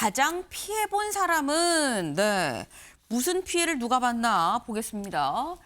가장 피해본 사람은 무슨 피해를 누가 봤나 보겠습니다.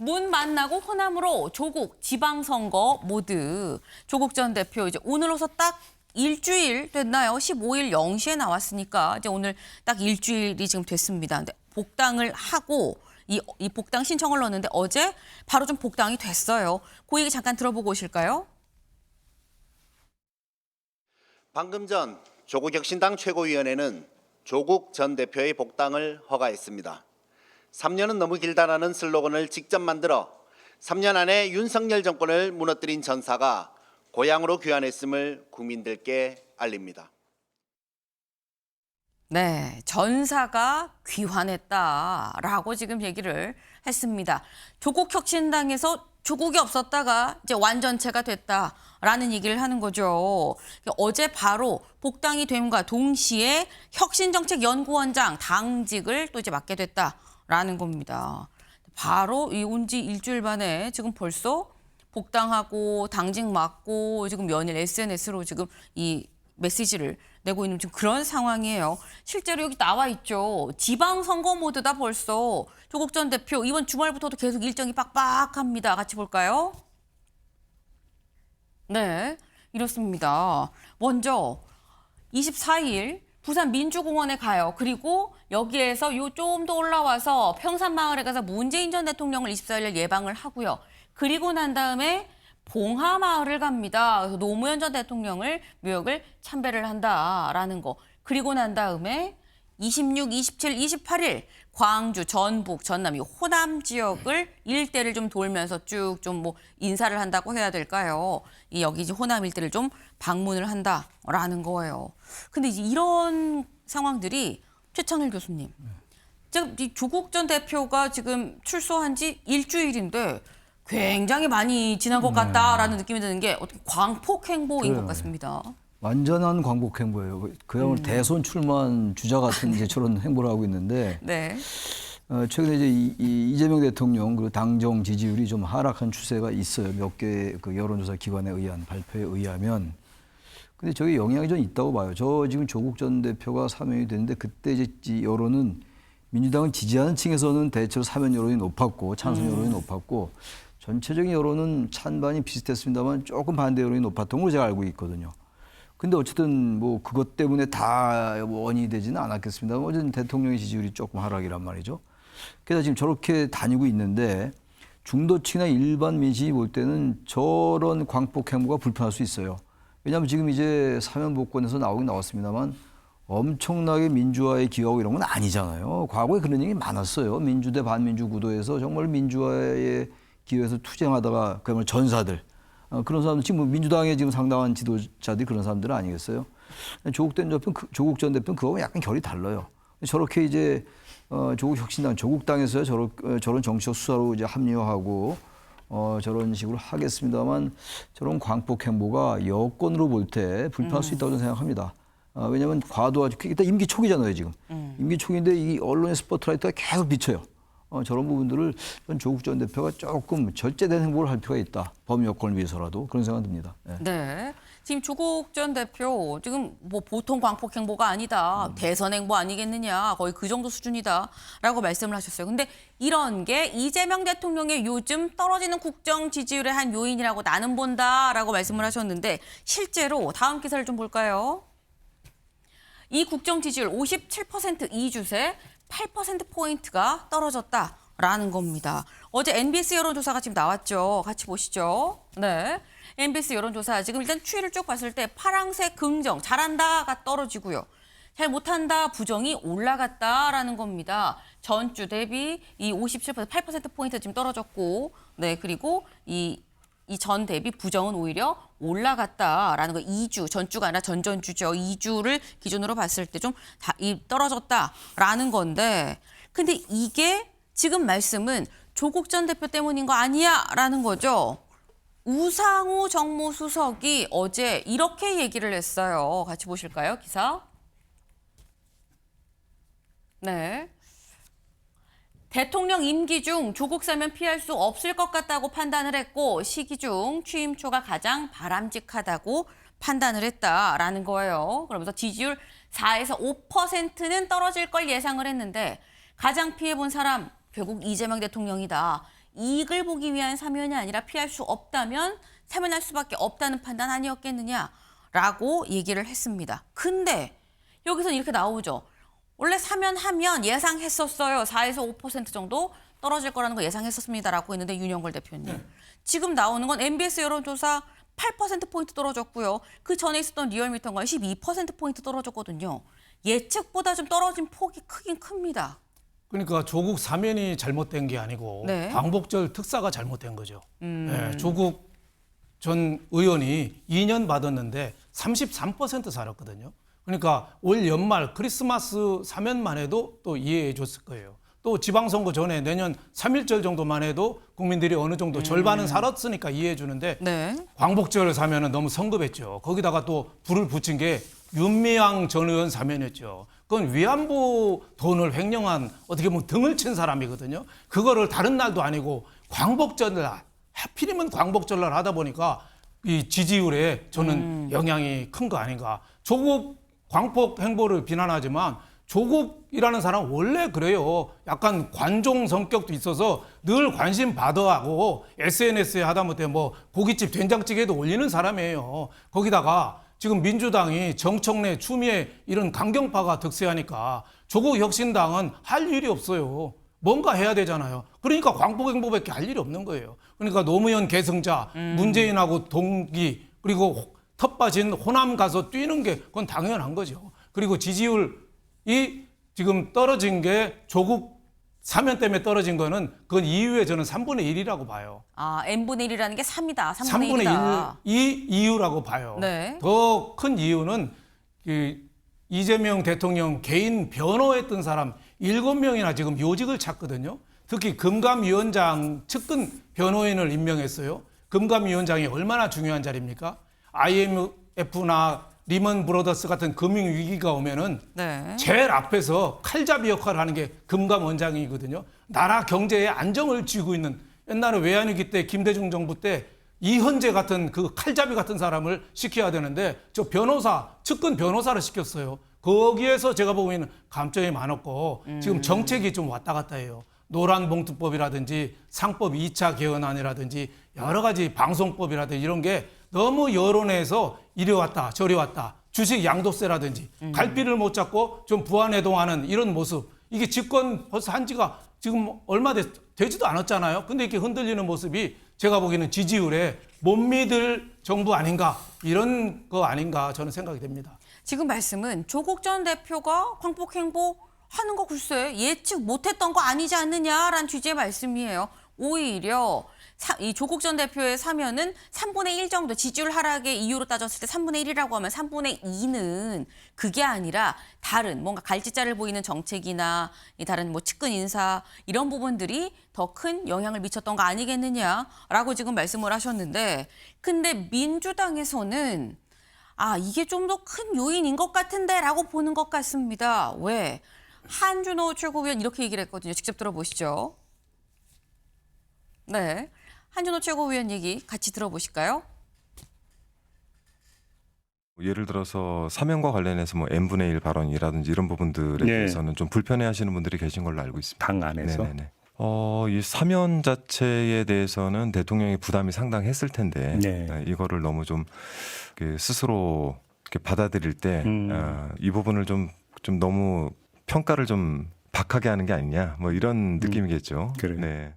문 만나고 호남으로 조국 지방선거 모드. 조국 전 대표 이제 오늘로서 딱 일주일 됐나요? 15일 0시에 나왔으니까 이제 오늘 딱 일주일이 지금 됐습니다. 근데 복당을 하고 이 복당 신청을 넣었는데 어제 바로 좀 복당이 됐어요. 그 얘기 잠깐 들어보고 오실까요? 방금 전 조국혁신당 최고위원회는 조국 전 대표의 복당을 허가했습니다. 3년은 너무 길다라는 슬로건을 직접 만들어 3년 안에 윤석열 정권을 무너뜨린 전사가 고향으로 귀환했음을 국민들께 알립니다. 네, 전사가 귀환했다라고 지금 얘기를 했습니다. 조국 혁신당에서 조국이 없었다가 이제 완전체가 됐다라는 얘기를 하는 거죠. 어제 바로 복당이 됨과 동시에 혁신정책연구원장 당직을 또 이제 맡게 됐다라는 겁니다. 바로 이 온 지 일주일 만에 지금 벌써 복당하고 당직 맡고 지금 연일 SNS로 지금 이 메시지를 내고 있는 지금 그런 상황이에요. 실제로 여기 나와 있죠. 지방선거 모드다 벌써. 조국 전 대표 이번 주말부터도 계속 일정이 빡빡합니다. 같이 볼까요? 네, 이렇습니다. 먼저 24일 부산 민주공원에 가요. 그리고 여기에서 요 좀 더 올라와서 평산마을에 가서 문재인 전 대통령을 24일 예방을 하고요. 그리고 난 다음에 봉하마을을 갑니다. 그래서 노무현 전 대통령을 묘역을 참배를 한다라는 거. 그리고 난 다음에 26, 27, 28일 광주, 전북, 전남, 이 호남 지역을 일대를 좀 돌면서 쭉 좀 뭐 인사를 한다고 해야 될까요? 이 여기 이제 호남 일대를 좀 방문을 한다라는 거예요. 근데 이제 이런 상황들이 최창일 교수님, 지금 이 조국 전 대표가 지금 출소한 지 일주일인데 굉장히 많이 지난 것 같다라는 느낌이 드는 게 어떻게 광폭 행보인 것 같습니다. 완전한 광복 행보예요. 그야말로 대선 출마한 주자 같은 이제 저런 행보를 하고 있는데 네. 최근에 이제 이재명 대통령 그리고 당정 지지율이 좀 하락한 추세가 있어요. 몇 개 그 여론조사 기관에 의한 발표에 의하면. 근데 저게 영향이 좀 있다고 봐요. 저 지금 조국 전 대표가 사면이 됐는데 그때 이제 여론은 민주당을 지지하는 층에서는 대체로 사면 여론이 높았고 찬성 여론이 높았고 전체적인 여론은 찬반이 비슷했습니다만 조금 반대 여론이 높았던 걸로 제가 알고 있거든요. 근데 어쨌든 뭐 그것 때문에 다 원인이 되지는 않았겠습니다. 어쨌든 대통령의 지지율이 조금 하락이란 말이죠. 그래서 지금 저렇게 다니고 있는데 중도층이나 일반 민심이 볼 때는 저런 광폭 행보가 불편할 수 있어요. 왜냐하면 지금 이제 사면 복권에서 나오긴 나왔습니다만 엄청나게 민주화에 기여하고 이런 건 아니잖아요. 과거에 그런 얘기 많았어요. 민주대 반민주 구도에서 정말 민주화에 기여해서 투쟁하다가 그야말로 전사들. 그런 사람들 지금 뭐 민주당의 지금 상당한 지도자들이 그런 사람들 아니겠어요? 조국 전 대표는 그거하고 약간 결이 달라요. 저렇게 이제 조국 혁신당, 조국당에서 저런 정치적 수사로 이제 합리화하고 저런 식으로 하겠습니다만 저런 광폭 행보가 여권으로 볼 때 불편할 수 있다고 저는 생각합니다. 왜냐하면 과도하죠. 일단 임기 초기잖아요 지금. 임기 초기인데 이 언론의 스포트라이트가 계속 비쳐요. 저런 부분들을 조국 전 대표가 조금 절제된 행보를 할 필요가 있다. 범여권을 위해서라도 그런 생각이 듭니다. 네. 네. 지금 조국 전 대표 지금 뭐 보통 광폭 행보가 아니다. 대선 행보 아니겠느냐. 거의 그 정도 수준이다라고 말씀을 하셨어요. 근데 이런 게 이재명 대통령의 요즘 떨어지는 국정 지지율의 한 요인이라고 나는 본다라고 말씀을 하셨는데 실제로 다음 기사를 좀 볼까요? 이 국정 지지율 57% 이주세 8%포인트가 떨어졌다라는 겁니다. 어제 NBS 여론조사가 지금 나왔죠. 같이 보시죠. 네. NBS 여론조사 지금 일단 추이를 쭉 봤을 때 파랑색 긍정, 잘한다가 떨어지고요. 잘 못한다, 부정이 올라갔다라는 겁니다. 전주 대비 이 57%, 8%포인트 지금 떨어졌고, 네. 그리고 이 전 대비 부정은 오히려 올라갔다라는 거. 2주, 전주가 아니라 전전주죠. 2주를 기준으로 봤을 때 좀 떨어졌다라는 건데 근데 이게 지금 말씀은 조국 전 대표 때문인 거 아니야라는 거죠. 우상호 정무수석이 어제 이렇게 얘기를 했어요. 같이 보실까요? 기사. 네. 대통령 임기 중 조국 사면 피할 수 없을 것 같다고 판단을 했고 시기 중 취임 초가 가장 바람직하다고 판단을 했다라는 거예요. 그러면서 지지율 4에서 5%는 떨어질 걸 예상을 했는데 가장 피해본 사람 결국 이재명 대통령이다. 이익을 보기 위한 사면이 아니라 피할 수 없다면 사면할 수밖에 없다는 판단 아니었겠느냐라고 얘기를 했습니다. 근데 여기서 이렇게 나오죠. 원래 사면하면 예상했었어요. 4에서 5% 정도 떨어질 거라는 거 예상했었습니다라고 했는데 윤영걸 대표님. 지금 나오는 건 MBS 여론조사 8%포인트 떨어졌고요. 그 전에 있었던 리얼미터가 12%포인트 떨어졌거든요. 예측보다 좀 떨어진 폭이 크긴 큽니다. 그러니까 조국 사면이 잘못된 게 아니고 네. 광복절 특사가 잘못된 거죠. 네, 조국 전 의원이 2년 받았는데 33% 살았거든요. 그러니까 올 연말 크리스마스 사면만 해도 또 이해해 줬을 거예요. 또 지방선거 전에 내년 3.1절 정도만 해도 국민들이 어느 정도 절반은 살았으니까 이해해 주는데 네. 광복절 사면은 너무 성급했죠. 거기다가 또 불을 붙인 게 윤미향 전 의원 사면이었죠. 그건 위안부 돈을 횡령한 어떻게 보면 등을 친 사람이거든요. 그거를 다른 날도 아니고 광복절날, 하필이면 광복절날 하다 보니까 이 지지율에 저는 영향이 큰 거 아닌가. 조국 광폭 행보를 비난하지만 조국이라는 사람은 원래 그래요. 약간 관종 성격도 있어서 늘 관심 받아하고 SNS에 하다못해 뭐 고깃집 된장찌개도 올리는 사람이에요. 거기다가 지금 민주당이 정청래, 추미애 이런 강경파가 득세하니까 조국 혁신당은 할 일이 없어요. 뭔가 해야 되잖아요. 그러니까 광폭 행보밖에 할 일이 없는 거예요. 그러니까 노무현 계승자, 문재인하고 동기, 그리고 텃밭인 호남 가서 뛰는 게 그건 당연한 거죠. 그리고 지지율이 지금 떨어진 게 조국 사면 때문에 떨어진 거는 그건 이후에 저는 3분의 1이라고 봐요. 아, n분의 1이라는 게 3이다. 3분의 3분의 1이다. 1, 이 이유라고 봐요. 네. 더 큰 이유는 그 이재명 대통령 개인 변호했던 사람 7명이나 지금 요직을 찾거든요. 특히 금감위원장 측근 변호인을 임명했어요. 금감위원장이 얼마나 중요한 자리입니까? IMF나 리먼 브로더스 같은 금융 위기가 오면은 네. 제일 앞에서 칼잡이 역할을 하는 게 금감원장이거든요. 나라 경제의 안정을 쥐고 있는 옛날에 외환위기 때 김대중 정부 때 이현재 같은 그 칼잡이 같은 사람을 시켜야 되는데 저 변호사, 측근 변호사를 시켰어요. 거기에서 제가 보기에는 감점이 많았고 지금 정책이 좀 왔다 갔다 해요. 노란봉투법이라든지 상법 2차 개헌안이라든지 여러 가지 방송법이라든지 이런 게 너무 여론에서 이리 왔다 저리 왔다 주식 양도세라든지 갈피를 못 잡고 좀 부안해동하는 이런 모습 이게 집권 벌써 한 지가 지금 얼마 되지도 않았잖아요. 근데 이렇게 흔들리는 모습이 제가 보기에는 지지율에 못 믿을 정부 아닌가 이런 거 아닌가 저는 생각이 됩니다. 지금 말씀은 조국 전 대표가 광폭 행보 하는 거 글쎄 예측 못했던 거 아니지 않느냐라는 취지의 말씀이에요. 오히려 이 조국 전 대표의 사면은 3분의 1 정도 지지율 하락의 이유로 따졌을 때 3분의 1이라고 하면 3분의 2는 그게 아니라 다른 뭔가 갈짓자를 보이는 정책이나 이 다른 뭐 측근 인사 이런 부분들이 더 큰 영향을 미쳤던 거 아니겠느냐라고 지금 말씀을 하셨는데 근데 민주당에서는 아 이게 좀 더 큰 요인인 것 같은데라고 보는 것 같습니다. 왜? 한준호 최고위원 이렇게 얘기를 했거든요. 직접 들어보시죠. 네, 한준호 최고위원 얘기 같이 들어보실까요? 예를 들어서 사면과 관련해서 뭐 n분의 1 발언이라든지 이런 부분들에 대해서는 좀 불편해하시는 분들이 계신 걸로 알고 있습니다. 당 안에서? 네네네. 이 사면 자체에 대해서는 대통령이 부담이 상당했을 텐데 네. 이거를 너무 좀 스스로 이렇게 받아들일 때 이 부분을 좀 너무 평가를 좀 박하게 하는 게 아니냐 뭐 이런 느낌이겠죠. 그래요. 네.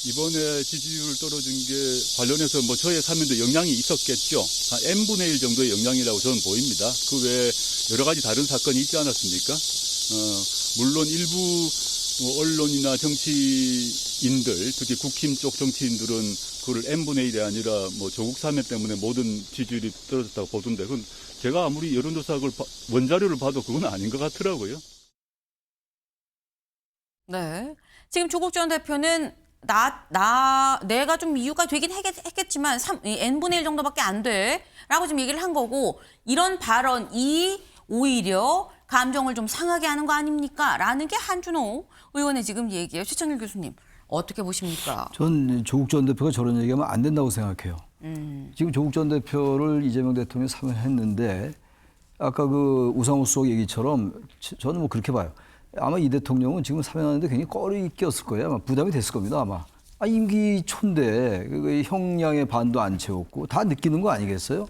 이번에 지지율 떨어진 게 관련해서 뭐 저의 사면도 영향이 있었겠죠. 한 n분의 1 정도의 영향이라고 저는 보입니다. 그 외에 여러 가지 다른 사건이 있지 않았습니까? 물론 일부 언론이나 정치인들, 특히 국힘 쪽 정치인들은 그걸 n분의 1이 아니라 뭐 조국 사면 때문에 모든 지지율이 떨어졌다고 보던데, 그건 제가 아무리 여론조사 그걸 원자료를 봐도 그건 아닌 것 같더라고요. 네, 지금 조국 전 대표는 내가 좀 이유가 되긴 했겠지만 n분의 1 정도밖에 안 돼라고 지금 얘기를 한 거고 이런 발언이 오히려 감정을 좀 상하게 하는 거 아닙니까? 라는 게 한준호 의원의 지금 얘기예요. 최창일 교수님 어떻게 보십니까? 전 조국 전 대표가 저런 얘기하면 안 된다고 생각해요. 지금 조국 전 대표를 이재명 대통령이 사면했는데 아까 그 우상호 수석 얘기처럼 저는 뭐 그렇게 봐요. 아마 이 대통령은 지금 사면하는데 굉장히 꺼리 꼈을 거예요. 아마 부담이 됐을 겁니다. 아마. 임기 초인데 그 형량의 반도 안 채웠고 다 느끼는 거 아니겠어요?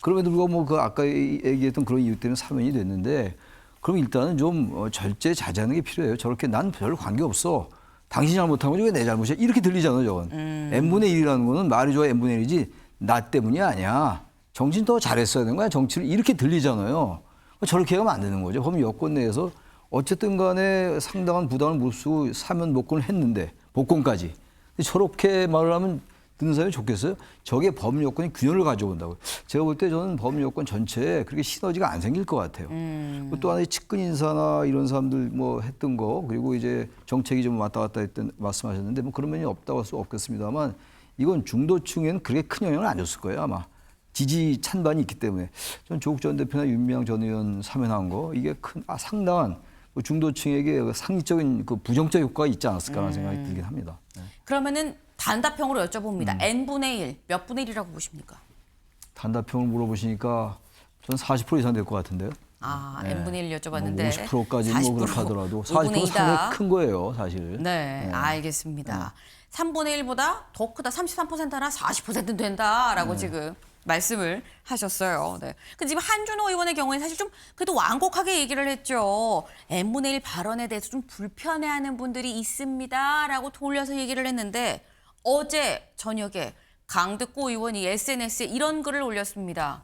그럼에도 불구하고 뭐 그 아까 얘기했던 그런 이유 때문에 사면이 됐는데 그럼 일단은 좀 절제 자제하는 게 필요해요. 저렇게 난 별 관계 없어. 당신이 잘못한 거지 왜 내 잘못이야? 이렇게 들리잖아요, 저건. n분의 1이라는 거는 말이 좋아 n분의 1이지 나 때문이 아니야. 정치는 더 잘했어야 되는 거야. 정치를 이렇게 들리잖아요. 저렇게 하면 안 되는 거죠. 그럼 여권 내에서 어쨌든 간에 상당한 부담을 무릅쓰고 사면 복권을 했는데 복권까지. 저렇게 말을 하면 듣는 사람이 좋겠어요? 저게 법률 여건이 균형을 가져온다고요. 제가 볼 때 저는 법률 여건 전체에 그렇게 시너지가 안 생길 것 같아요. 또 하나의 측근 인사나 이런 사람들 뭐 했던 거 그리고 이제 정책이 좀 왔다 갔다 했던 말씀하셨는데 뭐 그런 면이 없다고 할 수 없겠습니다만 이건 중도층에는 그렇게 큰 영향을 안 줬을 거예요 아마. 지지 찬반이 있기 때문에 전 조국 전 대표나 윤미향 전 의원 사면한 거 이게 상당한 중도층에게 상위적인 그 부정적 효과가 있지 않았을까라는 생각이 들긴 합니다. 네. 그러면은 단답형으로 여쭤봅니다. n분의 1, 몇 분의 1이라고 보십니까? 단답형을 물어보시니까 저는 40% 이상 될 것 같은데요. n분의 1 여쭤봤는데 50%까지는 뭐 그렇게 하더라도 40%는 상당히 큰 거예요, 사실. 네, 알겠습니다. 3분의 1보다 더 크다, 33%나 40%는 된다라고 지금 말씀을 하셨어요. 네. 근데 지금 한준호 의원의 경우에는 사실 좀 그래도 완곡하게 얘기를 했죠. n분의 1 발언에 대해서 좀 불편해하는 분들이 있습니다라고 돌려서 얘기를 했는데 어제 저녁에 강득구 의원이 SNS에 이런 글을 올렸습니다.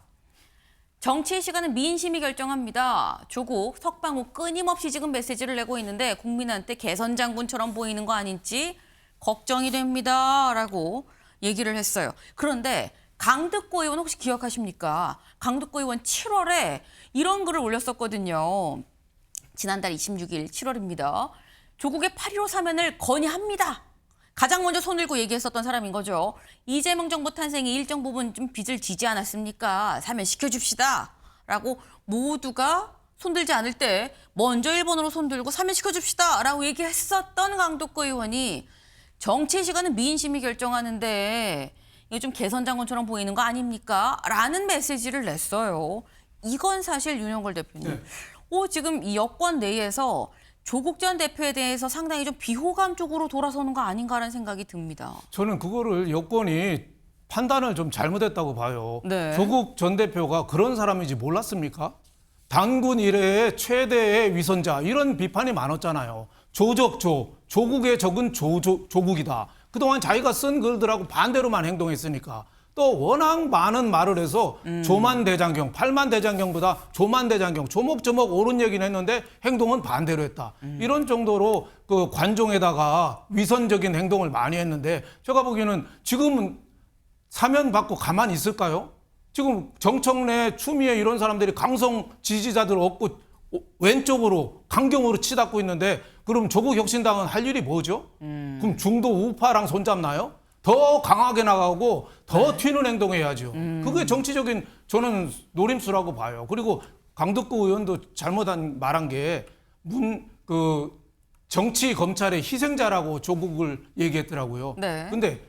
정치의 시간은 민심이 결정합니다. 조국, 석방호 끊임없이 지금 메시지를 내고 있는데 국민한테 개선 장군처럼 보이는 거 아닌지 걱정이 됩니다. 라고 얘기를 했어요. 그런데 강득구 의원 혹시 기억하십니까? 강득구 의원 7월에 이런 글을 올렸었거든요. 지난달 26일 7월입니다. 조국의 8.15 사면을 건의합니다. 가장 먼저 손들고 얘기했었던 사람인 거죠. 이재명 정부 탄생이 일정 부분 좀 빚을 지지 않았습니까? 사면시켜 줍시다. 라고 모두가 손들지 않을 때 먼저 일본으로 손들고 사면시켜 줍시다. 라고 얘기했었던 강득구 의원이 정치의 시간은 민심이 결정하는데 이게 좀 개선 장군처럼 보이는 거 아닙니까? 라는 메시지를 냈어요. 이건 사실 윤영걸 대표님. 지금 이 여권 내에서 조국 전 대표에 대해서 상당히 좀 비호감 쪽으로 돌아서는 거 아닌가라는 생각이 듭니다. 저는 그거를 여권이 판단을 좀 잘못했다고 봐요. 네. 조국 전 대표가 그런 사람인지 몰랐습니까? 단군 이래의 최대의 위선자 이런 비판이 많았잖아요. 조국의 적은 조국이다. 그동안 자기가 쓴 글들하고 반대로만 행동했으니까 또 워낙 많은 말을 해서 조만대장경, 팔만대장경보다 조만대장경, 조목조목 옳은 얘기는 했는데 행동은 반대로 했다. 이런 정도로 그 관종에다가 위선적인 행동을 많이 했는데 제가 보기에는 지금은 사면 받고 가만히 있을까요? 지금 정청래, 추미애 이런 사람들이 강성 지지자들 얻고 왼쪽으로 강경으로 치닫고 있는데 그럼 조국 혁신당은 할 일이 뭐죠? 그럼 중도 우파랑 손잡나요? 더 강하게 나가고 더 튀는 행동해야죠. 그게 정치적인 저는 노림수라고 봐요. 그리고 강덕구 의원도 잘못한 말한 게 정치 검찰의 희생자라고 조국을 얘기했더라고요. 네. 근데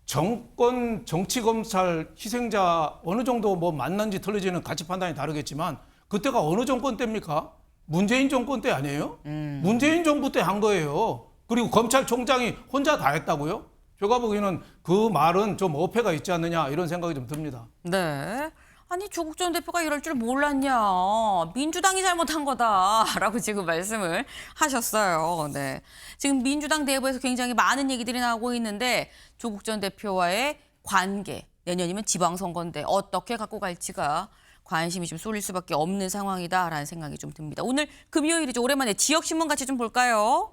정치 검찰 희생자 어느 정도 뭐 맞는지 틀리지는 가치 판단이 다르겠지만 그때가 어느 정권 때입니까? 문재인 정권 때 아니에요? 문재인 정부 때 한 거예요. 그리고 검찰총장이 혼자 다 했다고요? 제가 보기에는 그 말은 좀 어폐가 있지 않느냐 이런 생각이 좀 듭니다. 네. 아니 조국 전 대표가 이럴 줄 몰랐냐. 민주당이 잘못한 거다라고 지금 말씀을 하셨어요. 네. 지금 민주당 내부에서 굉장히 많은 얘기들이 나오고 있는데 조국 전 대표와의 관계, 내년이면 지방선거인데 어떻게 갖고 갈지가 관심이 좀 쏠릴 수밖에 없는 상황이다라는 생각이 좀 듭니다. 오늘 금요일이죠. 오랜만에 지역신문 같이 좀 볼까요?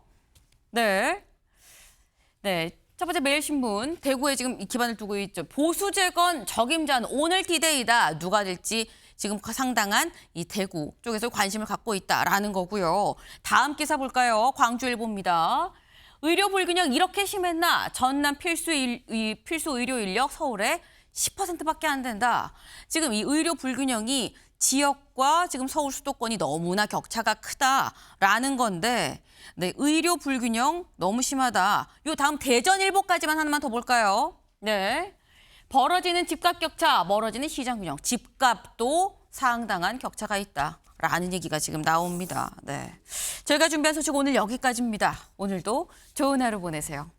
네. 네. 첫 번째 매일신문, 대구에 지금 기반을 두고 있죠. 보수 재건 적임자는 오늘 디데이다. 누가 될지 지금 상당한 이 대구 쪽에서 관심을 갖고 있다라는 거고요. 다음 기사 볼까요? 광주일보입니다. 의료 불균형 이렇게 심했나? 전남 필수 의료 인력 서울에 10%밖에 안 된다. 지금 이 의료 불균형이 지역과 지금 서울 수도권이 너무나 격차가 크다라는 건데, 네, 의료 불균형 너무 심하다. 요 다음 대전일보까지만 하나만 더 볼까요? 네. 벌어지는 집값 격차, 멀어지는 시장 균형, 집값도 상당한 격차가 있다라는 얘기가 지금 나옵니다. 네. 저희가 준비한 소식 오늘 여기까지입니다. 오늘도 좋은 하루 보내세요.